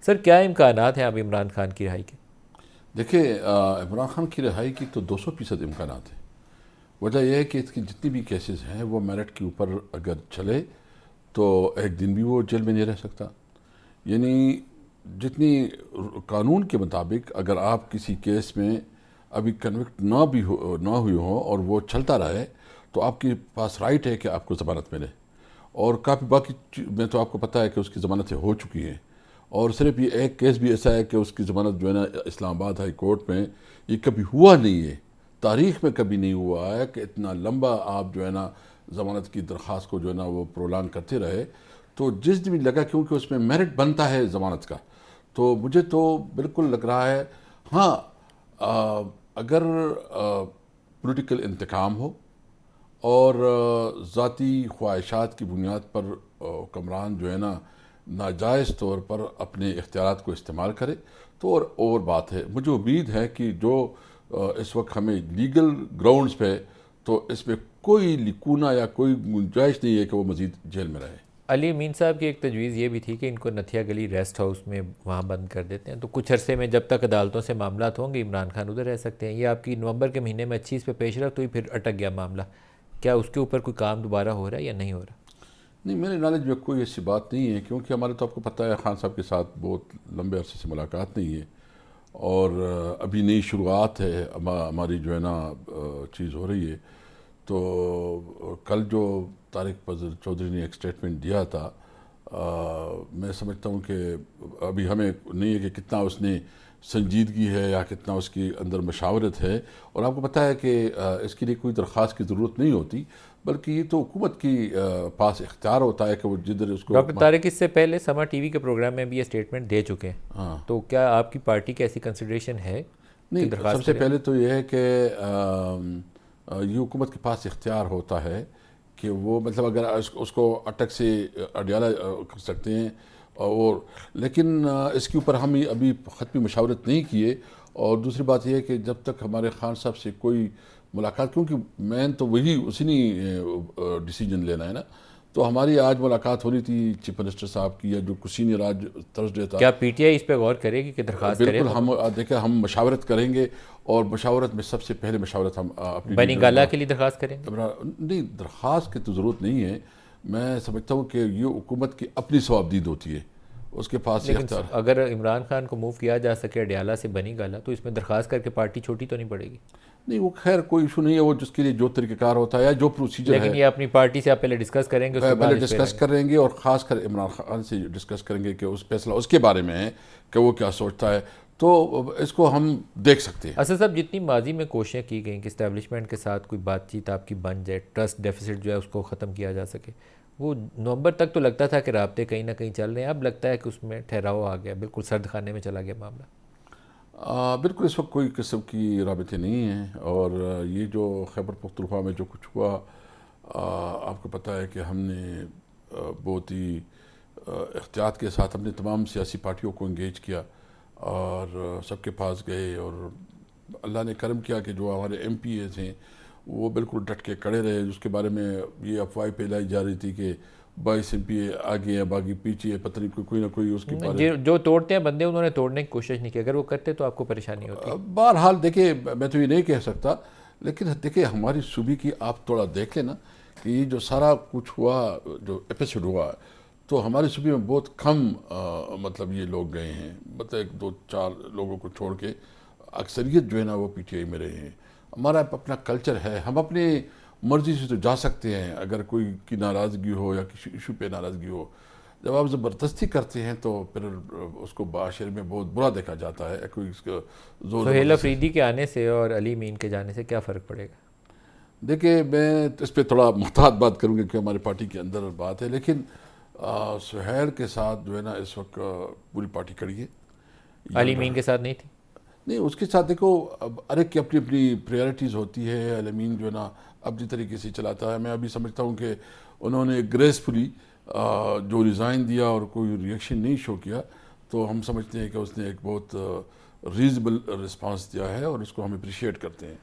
سر کیا امکانات ہیں اب عمران خان کی رہائی کے؟ دیکھیں عمران خان کی رہائی کی تو 200% امکانات ہیں. وجہ یہ ہے کہ اس کی جتنی بھی کیسز ہیں وہ میرٹ کے اوپر اگر چلے تو ایک دن بھی وہ جیل میں نہیں رہ سکتا. یعنی جتنی قانون کے مطابق اگر آپ کسی کیس میں ابھی کنوکٹ نہ ہوئی ہو اور وہ چلتا رہے تو آپ کے پاس رائٹ ہے کہ آپ کو ضمانت ملے. اور کافی باقی میں تو آپ کو پتہ ہے کہ اس کی ضمانتیں ہو چکی ہیں. اور صرف یہ ایک کیس بھی ایسا ہے کہ اس کی ضمانت جو ہے نا اسلام آباد ہائی کورٹ میں یہ کبھی ہوا نہیں ہے، تاریخ میں کبھی نہیں ہوا ہے کہ اتنا لمبا آپ جو ہے نا ضمانت کی درخواست کو جو ہے نا وہ پرولانگ کرتے رہے. تو جس دن بھی لگا کیونکہ اس میں میرٹ بنتا ہے ضمانت کا، تو مجھے تو بالکل لگ رہا ہے ہاں اگر پولیٹیکل انتقام ہو اور ذاتی خواہشات کی بنیاد پر حکمران جو ہے نا ناجائز طور پر اپنے اختیارات کو استعمال کرے تو اور بات ہے. مجھے امید ہے کہ جو اس وقت ہمیں لیگل گراؤنڈز پہ تو اس میں کوئی لکونہ یا کوئی گنجائش نہیں ہے کہ وہ مزید جیل میں رہے. علی امین صاحب کی ایک تجویز یہ بھی تھی کہ ان کو نتھیا گلی ریسٹ ہاؤس میں وہاں بند کر دیتے ہیں، تو کچھ عرصے میں جب تک عدالتوں سے معاملات ہوں گے عمران خان ادھر رہ سکتے ہیں. یہ آپ کی نومبر کے مہینے میں اچھی اس پہ پیش رفت ہوئی، پھر اٹک گیا معاملہ. کیا اس کے اوپر کوئی کام دوبارہ ہو رہا ہے یا نہیں ہو رہا؟ نہیں، میرے نالج میں کوئی ایسی بات نہیں ہے کیونکہ ہمارے تو آپ کو پتہ ہے خان صاحب کے ساتھ بہت لمبے عرصے سے ملاقات نہیں ہے اور ابھی نئی شروعات ہے ہماری جو ہے نا چیز ہو رہی ہے. تو کل جو طارق فضل چودھری نے ایک اسٹیٹمنٹ دیا تھا میں سمجھتا ہوں کہ ابھی ہمیں نہیں ہے کہ کتنا اس نے سنجیدگی ہے یا کتنا اس کی اندر مشاورت ہے. اور آپ کو پتہ ہے کہ اس کے لیے کوئی درخواست کی ضرورت نہیں ہوتی بلکہ یہ تو حکومت کی پاس اختیار ہوتا ہے کہ وہ جدھر اس کو ڈاکٹر طارق اس سے پہلے سما ٹی وی کے پروگرام میں بھی یہ اسٹیٹمنٹ دے چکے ہیں. ہاں تو کیا آپ کی پارٹی کی ایسی کنسیڈریشن ہے کہ نہیں، درخواست سب سے کریں؟ پہلے تو یہ ہے کہ یہ حکومت کے پاس اختیار ہوتا ہے کہ وہ مطلب اگر اس کو اٹک سے اڈیالہ کر سکتے ہیں اور لیکن اس کے اوپر ہم ابھی ختمی مشاورت نہیں کیے. اور دوسری بات یہ ہے کہ جب تک ہمارے خان صاحب سے کوئی ملاقات، کیونکہ مین تو وہی اسی نے ڈیسیجن لینا ہے نا، تو ہماری آج ملاقات ہونی تھی چیف منسٹر صاحب کی یا جو سینئر آج تھرسڈے تھا. کیا پی ٹی آئی اس پہ غور کرے گی کہ درخواست کرے؟ بالکل ہم دیکھیں ہم مشاورت کریں گے اور مشاورت میں سب سے پہلے مشاورت ہم اپنی بنی گالہ کے لیے درخواست کریں گے؟ نہیں، درخواست کی تو ضرورت نہیں ہے. میں سمجھتا ہوں کہ یہ حکومت کی اپنی ثوابدید ہوتی ہے، اس کے پاس یہ لیکن اختیار. اگر عمران خان کو موو کیا جا سکے اڈیالہ سے بنی گالہ تو اس میں درخواست کر کے پارٹی چھوٹی تو نہیں پڑے گی؟ نہیں، وہ خیر کوئی ایشو نہیں ہے، وہ جس کے لیے جو طریقہ کار ہوتا ہے یا جو پروسیجر ہے لیکن یہ اپنی پارٹی سے آپ پہلے ڈسکس کریں گے، اس کے بعد پہلے اس پہ ڈسکس کریں گے اور خاص کر عمران خان سے ڈسکس کریں گے کہ اس فیصلہ اس کے بارے میں ہے کہ وہ کیا سوچتا ہے. تو اس کو ہم دیکھ سکتے ہیں. اسد صاحب جتنی ماضی میں کوششیں کی گئیں کہ اسٹیبلشمنٹ کے ساتھ کوئی بات چیت آپ کی بن جائے، ٹرسٹ ڈیفیسٹ جو ہے اس کو ختم کیا جا سکے، وہ نومبر تک تو لگتا تھا کہ رابطے کہیں نہ کہیں چل رہے ہیں. اب لگتا ہے کہ اس میں ٹھہراؤ آ گیا، بالکل سرد خانے میں چلا گیا معاملہ. بالکل اس وقت کوئی قسم کی رابطے نہیں ہیں. اور یہ جو خیبر پختونخوا میں جو کچھ ہوا آپ کو پتہ ہے کہ ہم نے بہت ہی احتیاط کے ساتھ اپنے تمام سیاسی پارٹیوں کو انگیج کیا اور سب کے پاس گئے اور اللہ نے کرم کیا کہ جو ہمارے ایم پی ایز ہیں وہ بالکل ڈٹ کے کڑے رہے. جس کے بارے میں یہ افواہیں پھیلائی جا رہی تھی کہ 22 ایم پی اے آگے ہیں باقی پیچھے ہے، پتہ نہیں کوئی نہ کوئی اس کے بارے. جو توڑتے ہیں بندے انہوں نے توڑنے کی کوشش نہیں کی، اگر وہ کرتے تو آپ کو پریشانی ہوتی. بہرحال دیکھیں میں تو یہ نہیں کہہ سکتا، لیکن دیکھیں ہماری صوبے کی آپ تھوڑا دیکھ لیں نا کہ یہ جو سارا کچھ ہوا، جو ایپیسوڈ ہوا، تو ہمارے صوبے میں بہت کم مطلب یہ لوگ گئے ہیں، مطلب 1-2-4 لوگوں کو چھوڑ کے اکثریت جو ہے نا وہ پی ٹی آئی میں رہے ہیں. ہمارا اپنا کلچر ہے، ہم اپنے مرضی سے تو جا سکتے ہیں اگر کوئی کی ناراضگی ہو یا کسی ایشو پہ ناراضگی ہو. جب آپ زبردستی کرتے ہیں تو پھر اس کو معاشرے میں بہت برا دیکھا جاتا ہے. کوئی اس کا زور سہیل افریدی کے آنے سے اور علی امین کے جانے سے کیا فرق پڑے گا؟ دیکھیں میں اس پہ تھوڑا محتاط بات کروں گا کہ ہماری پارٹی کے اندر بات ہے، لیکن سہیل کے ساتھ جو ہے نا اس وقت پوری پارٹی کھڑی ہے. علی امین کے ساتھ نہیں تھی؟ نہیں، اس کے ساتھ دیکھو ہر ایک کی اپنی اپنی پریارٹیز ہوتی ہے. علمین جو ہے نا اپنی طریقے سے چلاتا ہے. میں ابھی سمجھتا ہوں کہ انہوں نے گریسفلی جو ریزائن دیا اور کوئی ریئیکشن نہیں شو کیا تو ہم سمجھتے ہیں کہ اس نے ایک بہت ریزنبل رسپانس دیا ہے اور اس کو ہم اپریشیٹ کرتے ہیں.